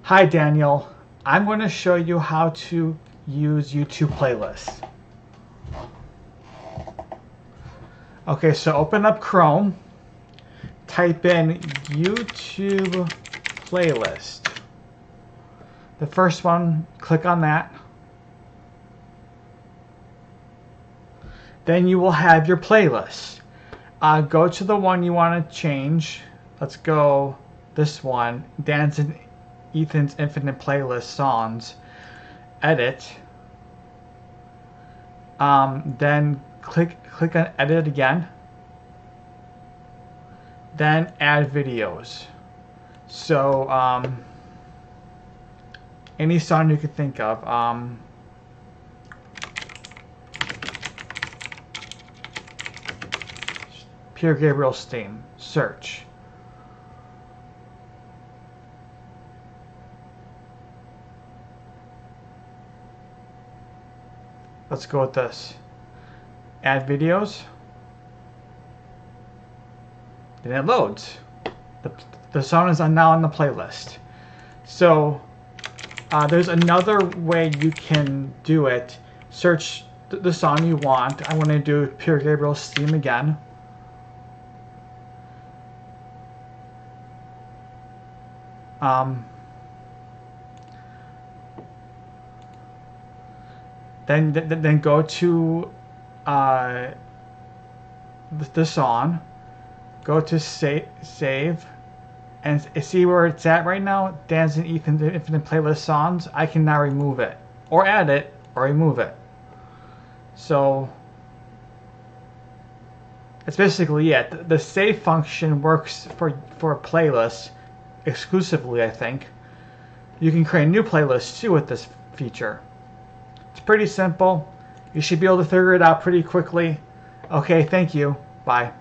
Hi Daniel, I'm going to show you how to use YouTube playlists. Okay, so open up Chrome, type in YouTube playlist. The first one, click on that. Then you will have your playlist. Go to the one you want to change. Let's go this one, Dan's and Ethan's Infinite Playlist Songs. Edit. Then click on Edit again. Then add videos. So any song you could think of. Pure Gabriel's theme. Search. Let's go with this. Add videos. Then it loads. The song is now on the playlist. So there's another way you can do it. Search the song you want. I'm going to do Pure Gabriel's theme again. Then go to the song, go to save, and see where it's at right now. Dan's and Ethan's Infinite Playlist Songs. I can now remove it, or add it, or remove it. So that's basically it. The save function works for playlists exclusively, I think. You can create new playlists too with this feature. It's pretty simple. You should be able to figure it out pretty quickly. Okay, thank you. Bye.